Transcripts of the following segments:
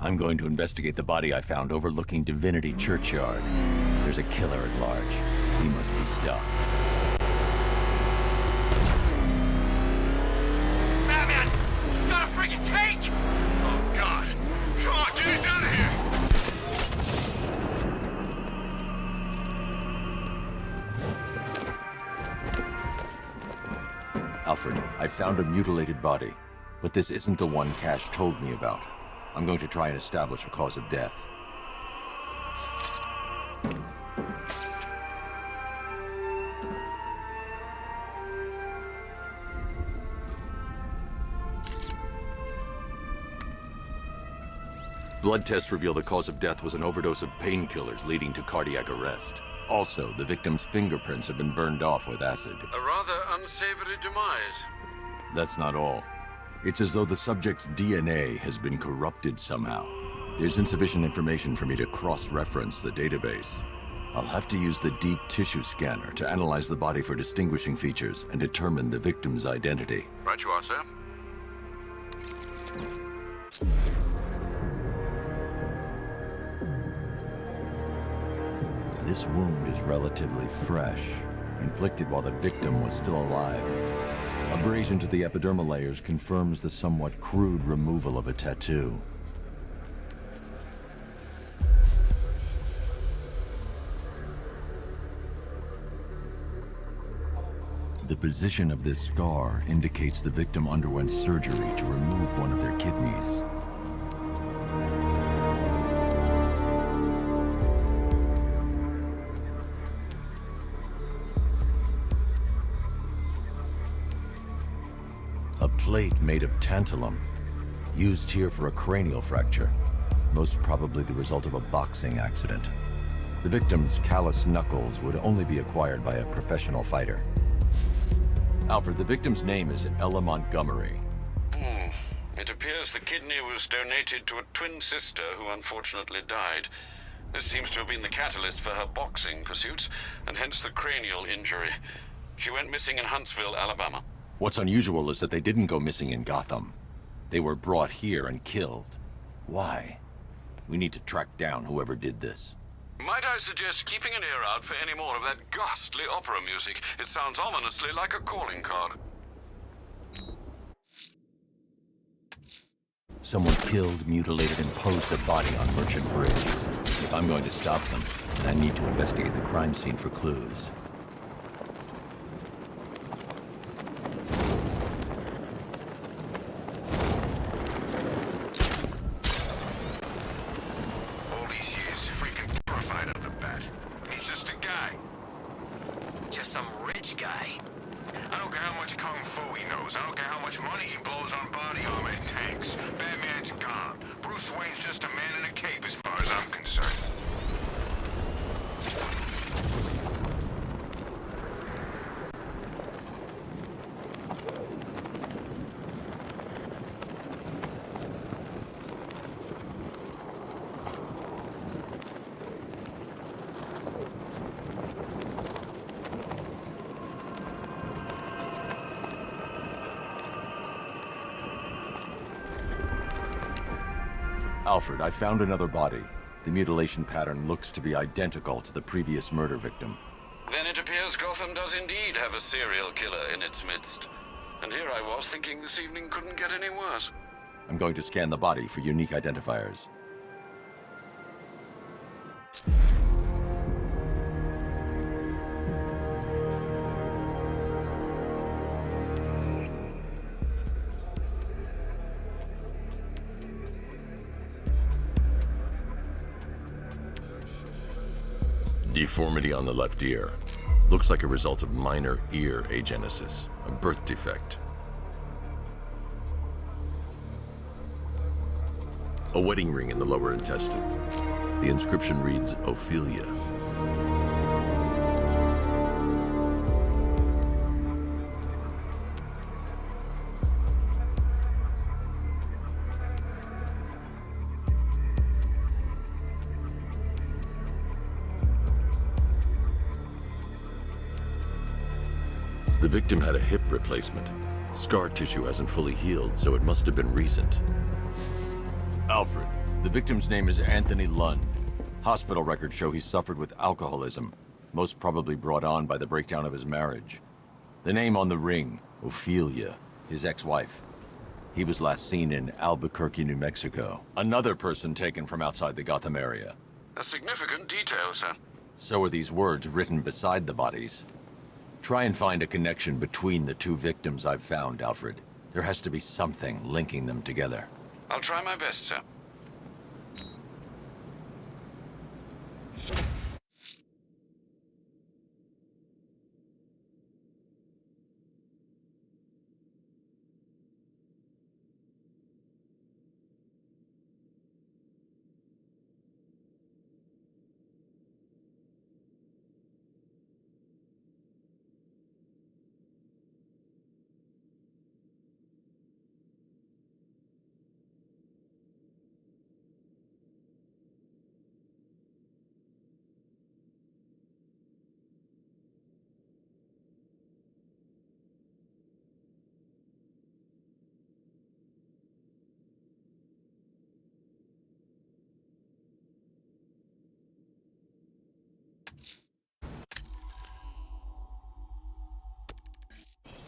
I'm going to investigate the body I found overlooking Divinity Churchyard. There's a killer at large. He must be stopped. Batman! He's got a freaking tank! Oh, God. Come on, get us out of here! Alfred, I found a mutilated body, but this isn't the one Cash told me about. I'm going to try and establish a cause of death. Blood tests reveal the cause of death was an overdose of painkillers leading to cardiac arrest. Also, the victim's fingerprints have been burned off with acid. A rather unsavory demise. That's not all. It's as though the subject's DNA has been corrupted somehow. There's insufficient information for me to cross-reference the database. I'll have to use the deep tissue scanner to analyze the body for distinguishing features and determine the victim's identity. Right you are, sir. This wound is relatively fresh, inflicted while the victim was still alive. Abrasion to the epidermal layers confirms the somewhat crude removal of a tattoo. The position of this scar indicates the victim underwent surgery to remove one of their kidneys. A plate made of tantalum, used here for a cranial fracture, most probably the result of a boxing accident. The victim's calloused knuckles would only be acquired by a professional fighter. Alfred, the victim's name is Ella Montgomery. It appears the kidney was donated to a twin sister who unfortunately died. This seems to have been the catalyst for her boxing pursuits, and hence the cranial injury. She went missing in Huntsville, Alabama. What's unusual is that they didn't go missing in Gotham. They were brought here and killed. Why? We need to track down whoever did this. Might I suggest keeping an ear out for any more of that ghastly opera music? It sounds ominously like a calling card. Someone killed, mutilated, and posed a body on Merchant Bridge. If I'm going to stop them, I need to investigate the crime scene for clues. All these years, freaking terrified of the bat. He's just a guy. Just some rich guy. I don't care how much kung fu he knows. I don't care how much money he blows on body armor and tanks. Batman's gone. Bruce Wayne's just a man in a cape as far as I'm concerned. Alfred, I found another body. The mutilation pattern looks to be identical to the previous murder victim. Then it appears Gotham does indeed have a serial killer in its midst. And here I was thinking this evening couldn't get any worse. I'm going to scan the body for unique identifiers. Deformity on the left ear. Looks like a result of minor ear agenesis, a birth defect. A wedding ring in the lower intestine. The inscription reads, Ophelia. The victim had a hip replacement. Scar tissue hasn't fully healed, so it must have been recent. Alfred, The victim's name is Anthony Lund. Hospital records show he suffered with alcoholism, most probably brought on by the breakdown of his marriage. The name on the ring, Ophelia, his ex-wife. He was last seen in Albuquerque, New Mexico. Another person taken from outside the Gotham area. A significant detail, sir. So are these words written beside the bodies. Try and find a connection between the two victims I've found, Alfred. There has to be something linking them together. I'll try my best, sir.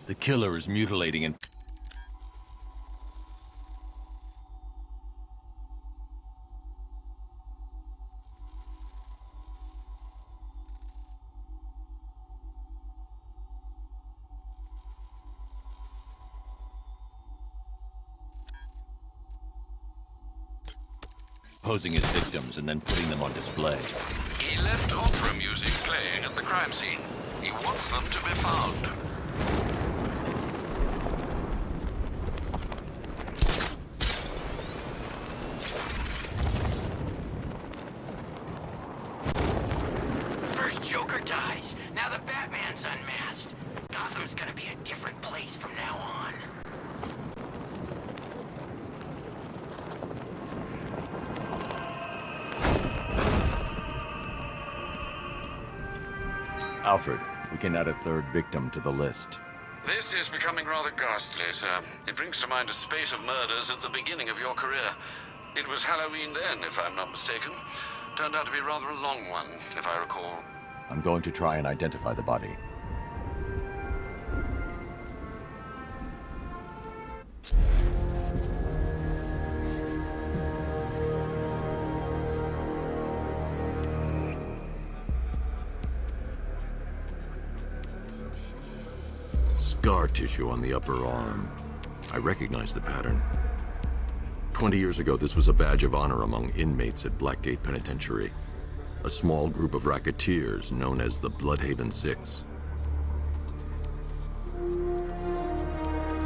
The killer is mutilating and... posing as victims and then putting them on display. He left opera music playing at the crime scene. He wants them to be found. First Joker dies. Now the Batman's unmasked. Gotham's gonna be a different place from now on. Alfred, we can add a third victim to the list. This is becoming rather ghastly, sir. It brings to mind a spate of murders at the beginning of your career. It was Halloween then, if I'm not mistaken. Turned out to be rather a long one, if I recall. I'm going to try and identify the body. Scar tissue on the upper arm. I recognize the pattern. 20 years ago, this was a badge of honor among inmates at Blackgate Penitentiary. A small group of racketeers known as the Bloodhaven Six.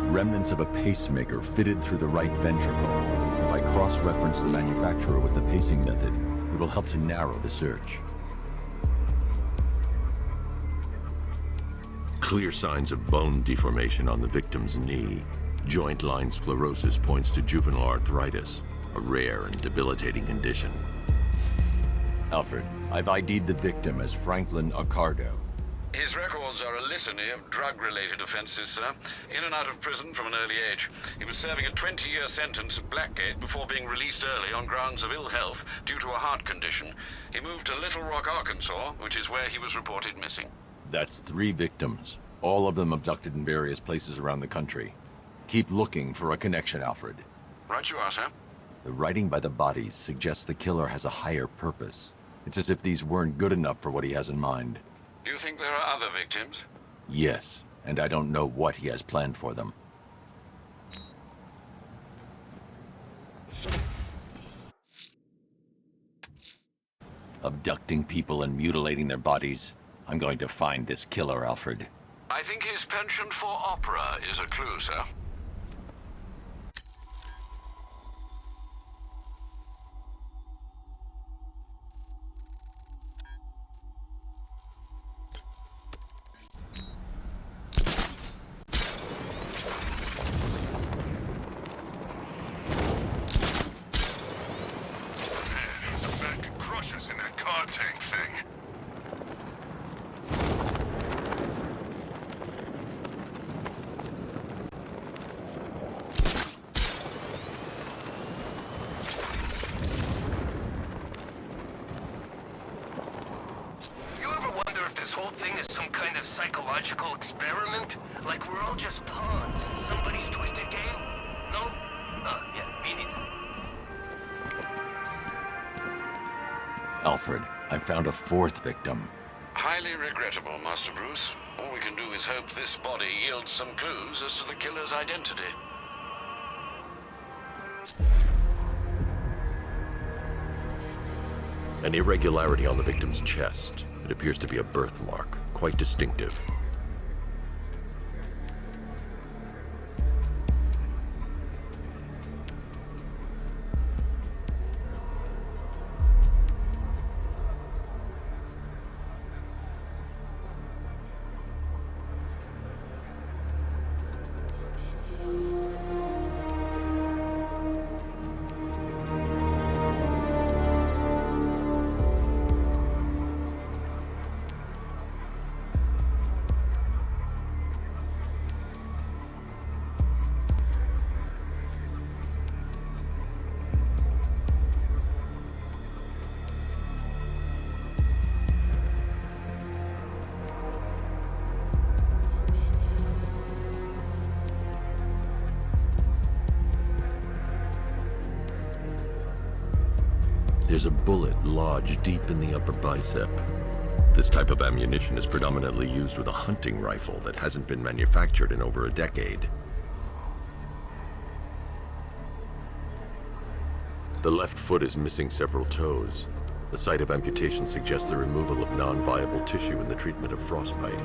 Remnants of a pacemaker fitted through the right ventricle. If I cross-reference the manufacturer with the pacing method, it will help to narrow the search. Clear signs of bone deformation on the victim's knee. Joint line sclerosis points to juvenile arthritis, a rare and debilitating condition. Alfred, I've ID'd the victim as Franklin Accardo. His records are a litany of drug-related offenses, sir. In and out of prison from an early age. He was serving a 20-year sentence at Blackgate before being released early on grounds of ill health due to a heart condition. He moved to Little Rock, Arkansas, which is where he was reported missing. That's 3 victims, all of them abducted in various places around the country. Keep looking for a connection, Alfred. Right you are, sir. The writing by the bodies suggests the killer has a higher purpose. It's as if these weren't good enough for what he has in mind. Do you think there are other victims? Yes, and I don't know what he has planned for them. Abducting people and mutilating their bodies. I'm going to find this killer, Alfred. I think his penchant for opera is a clue, sir. In that car tank thing. this whole thing is some kind of psychological experiment? Like we're all just pawns in somebody's twisted game? No? Oh, yeah, me neither. Alfred, I found a fourth victim. Highly regrettable, Master Bruce. All we can do is hope this body yields some clues as to the killer's identity. An irregularity on the victim's chest. It appears to be a birthmark, quite distinctive. There's a bullet lodged deep in the upper bicep. This type of ammunition is predominantly used with a hunting rifle that hasn't been manufactured in over a decade. The left foot is missing several toes. The site of amputation suggests the removal of non-viable tissue in the treatment of frostbite.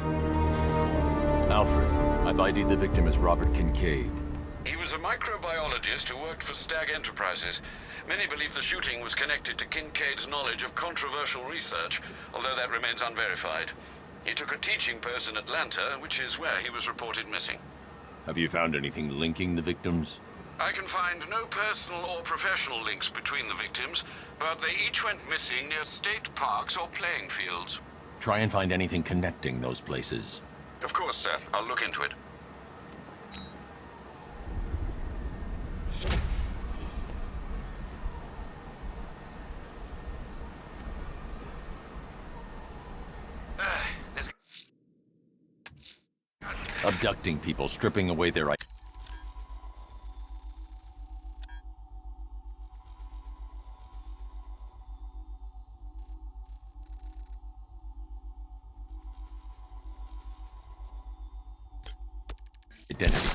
Alfred, I've ID'd the victim as Robert Kincaid. He was a microbiologist who worked for Stag Enterprises. Many believe the shooting was connected to Kincaid's knowledge of controversial research, although that remains unverified. He took a teaching post in Atlanta, which is where he was reported missing. Have you found anything linking the victims? I can find no personal or professional links between the victims, but they each went missing near state parks or playing fields. Try and find anything connecting those places. Of course, sir. I'll look into it. Abducting people, stripping away their identity,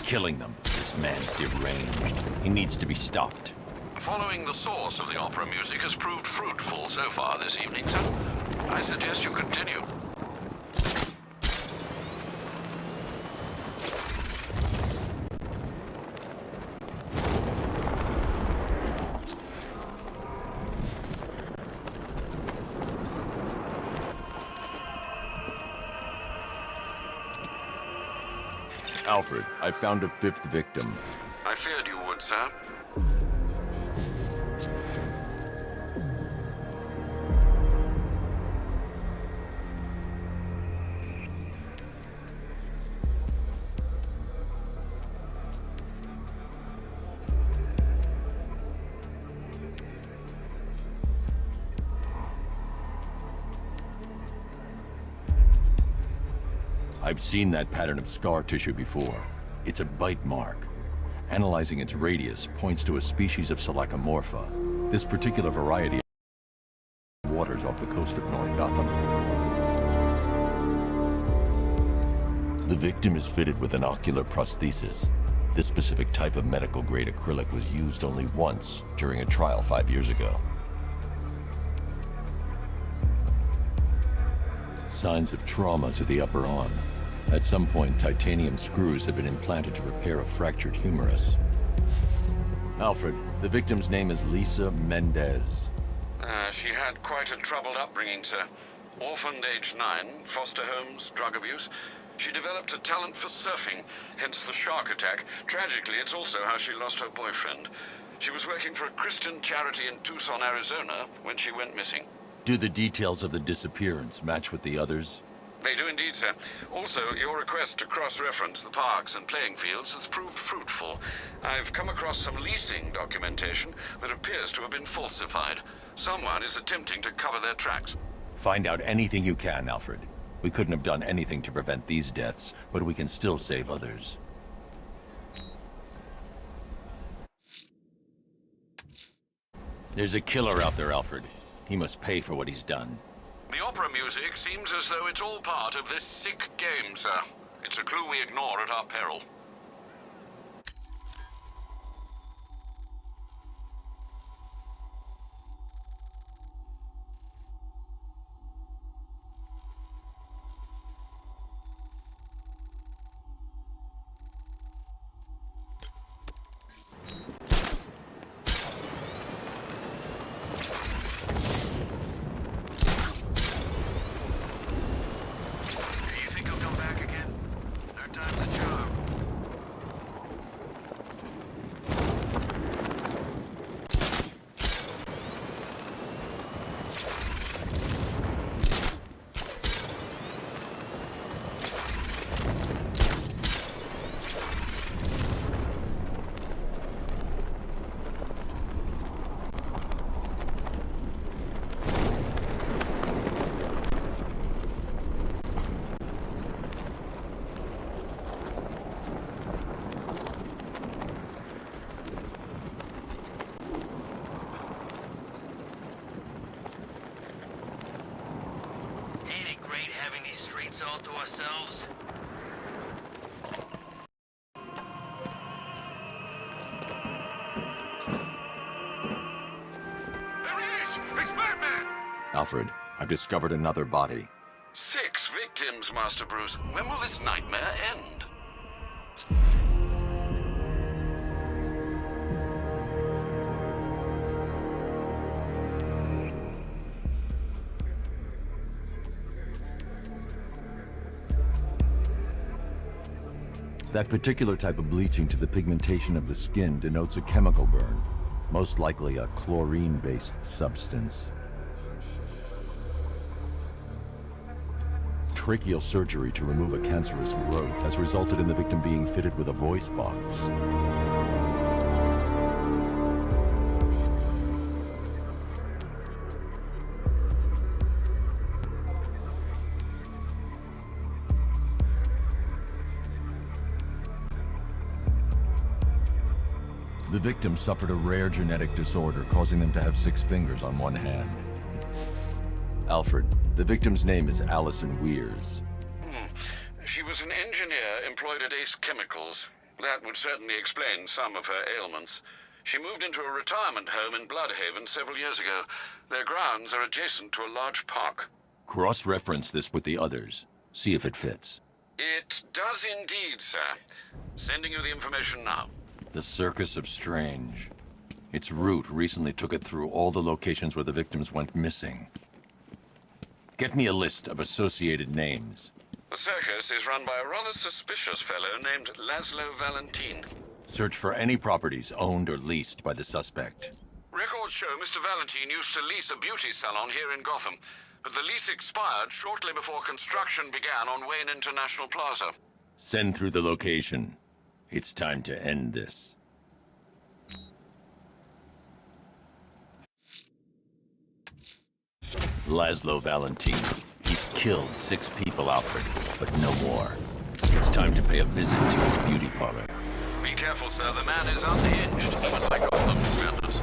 killing them. This man's deranged. He needs to be stopped. Following the source of the opera music has proved fruitful so far this evening, sir. I suggest you continue. Alfred, I found a fifth victim. I feared you would, sir. I've seen that pattern of scar tissue before. It's a bite mark. Analyzing its radius points to a species of Selachomorpha. This particular variety waters off the coast of North Gotham. The victim is fitted with an ocular prosthesis. This specific type of medical-grade acrylic was used only once during a trial 5 years ago. Signs of trauma to the upper arm. At some point, titanium screws have been implanted to repair a fractured humerus. Alfred, the victim's name is Lisa Mendez. She had quite a troubled upbringing, sir. Orphaned age 9, foster homes, drug abuse. She developed a talent for surfing, hence the shark attack. Tragically, it's also how she lost her boyfriend. She was working for a Christian charity in Tucson, Arizona, when she went missing. Do the details of the disappearance match with the others? They do indeed, sir. Also, your request to cross-reference the parks and playing fields has proved fruitful. I've come across some leasing documentation that appears to have been falsified. Someone is attempting to cover their tracks. Find out anything you can, Alfred. We couldn't have done anything to prevent these deaths, but we can still save others. There's a killer out there, Alfred. He must pay for what he's done. The opera music seems as though it's all part of this sick game, sir. It's a clue we ignore at our peril. All to ourselves. There he is! It's Batman! Alfred, I've discovered another body. 6 victims, Master Bruce. When will this nightmare end? That particular type of bleaching to the pigmentation of the skin denotes a chemical burn, most likely a chlorine-based substance. Tracheal surgery to remove a cancerous growth has resulted in the victim being fitted with a voice box. The victim suffered a rare genetic disorder, causing them to have 6 fingers on one hand. Alfred, the victim's name is Allison Weers. She was an engineer employed at Ace Chemicals. That would certainly explain some of her ailments. She moved into a retirement home in Bloodhaven several years ago. Their grounds are adjacent to a large park. Cross-reference this with the others. See if it fits. It does indeed, sir. Sending you the information now. The Circus of Strange. Its route recently took it through all the locations where the victims went missing. Get me a list of associated names. The circus is run by a rather suspicious fellow named Laszlo Valentin. Search for any properties owned or leased by the suspect. Records show Mr. Valentin used to lease a beauty salon here in Gotham, but the lease expired shortly before construction began on Wayne International Plaza. Send through the location. It's time to end this. Laszlo Valentin. He's killed 6 people, Alfred, but no more. It's time to pay a visit to his beauty parlor. Be careful, sir. The man is unhinged, even by Gotham standards.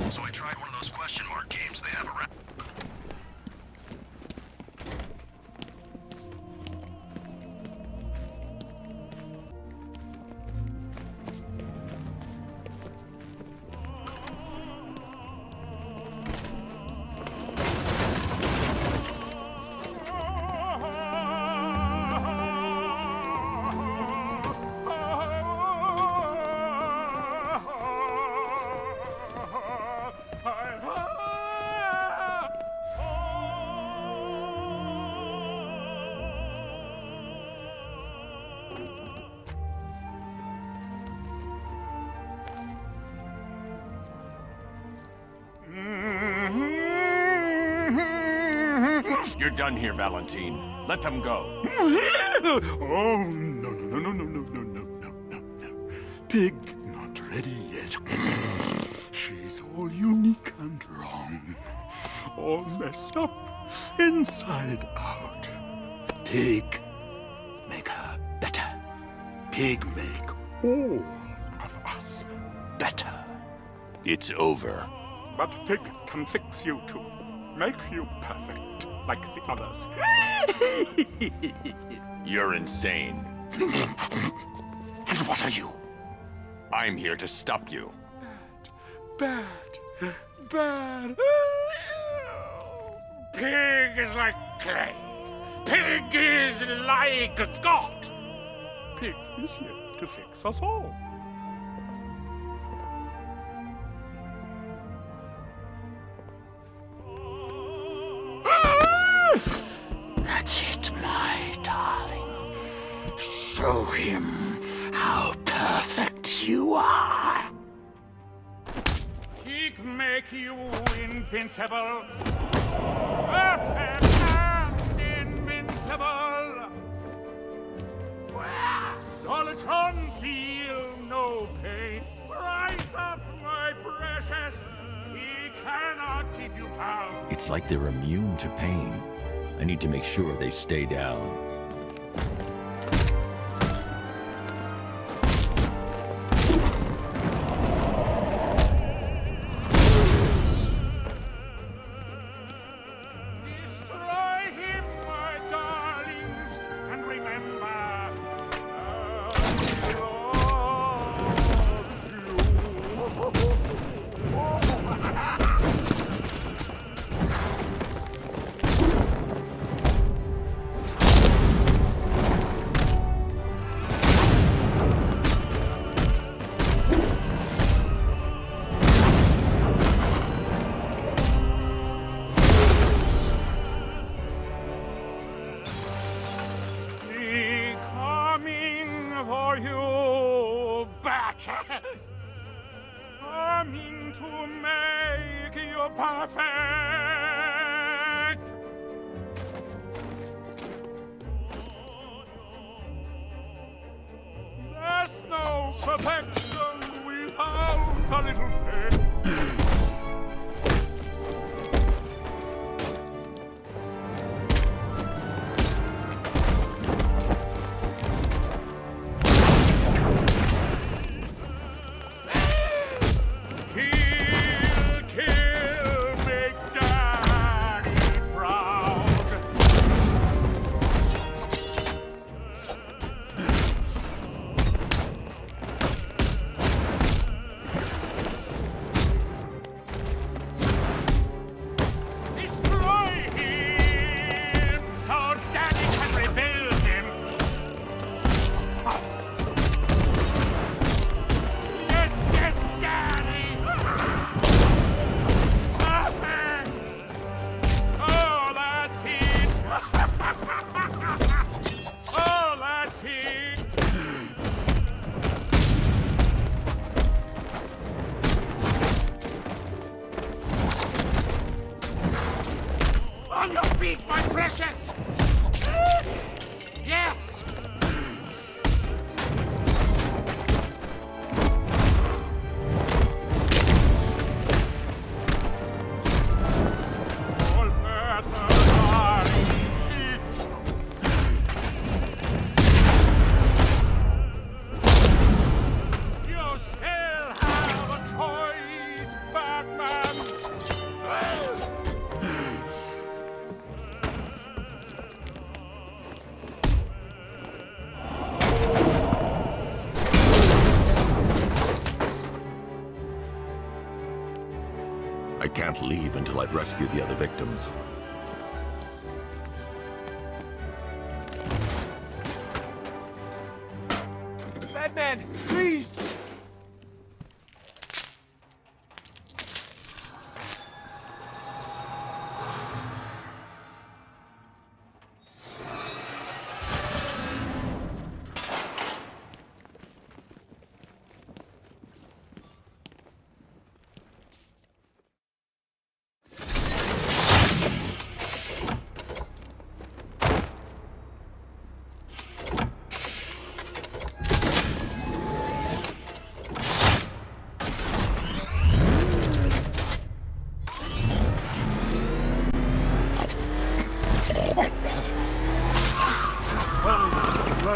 So I tried one of those question mark games they have around. You're done here, Valentine. Let them go. Oh, no, no, no, no, no, no, no, no, no, no. Pig not ready yet. She's all unique and wrong. All messed up, inside out. Pig, make her better. Pig make all of us better. It's over. But Pig can fix you too. Make you perfect, like the others. You're insane. And what are you? I'm here to stop you. Bad. Bad. Pig is like clay. Pig is like God. Pig is here to fix us all. That's it, my darling. Show him how perfect you are. Pig make you invincible. Perfect and invincible. Knowledge on, feel no pain. Rise up, my precious. He cannot keep you down. It's like they're immune to pain. I need to make sure they stay down. Destroy him, my darlings, and remember, for you, but coming to make you perfect. There's no perfection without a little pain. On your feet, my precious! Yes! All better are you still have a choice, Batman! I can't leave until I've rescued the other victims. Batman, please!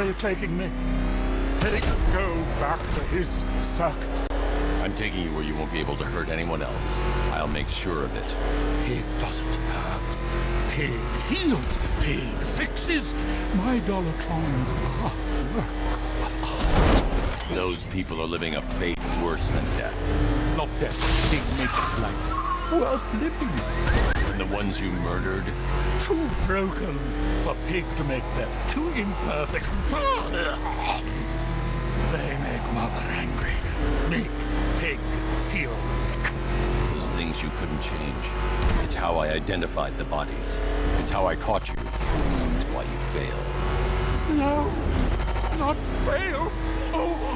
you taking me? Pig, go back to his circus. I'm taking you where you won't be able to hurt anyone else. I'll make sure of it. Pig doesn't hurt. Pig heals. Pig fixes. My Dollartrons are works of art. Those people are living a fate worse than death. Not death. Pig makes life worth living. And the ones you murdered? Too broken for Pig to make them. Too imperfect. They make Mother angry. Make Pig feel sick. Those things you couldn't change. It's how I identified the bodies. It's how I caught you. It's why you failed. No, not fail. Oh.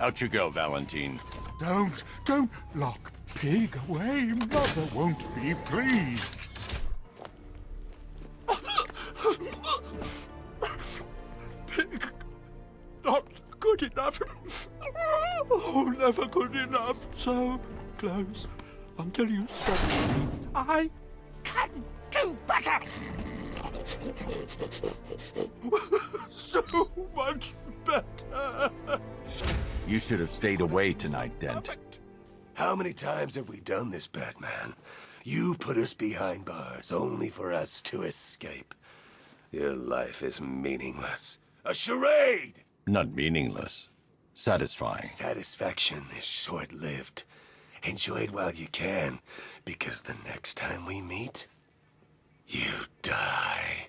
Out you go, Valentine. Don't lock Pig away. Mother won't be pleased. Pig, not good enough. Oh, never good enough. So close until you stop me. I can do better. So much better. You should have stayed away tonight, Dent. How many times have we done this, Batman? You put us behind bars only for us to escape. Your life is meaningless. A charade! Not meaningless. Satisfying. Satisfaction is short-lived. Enjoy it while you can, because the next time we meet, you die.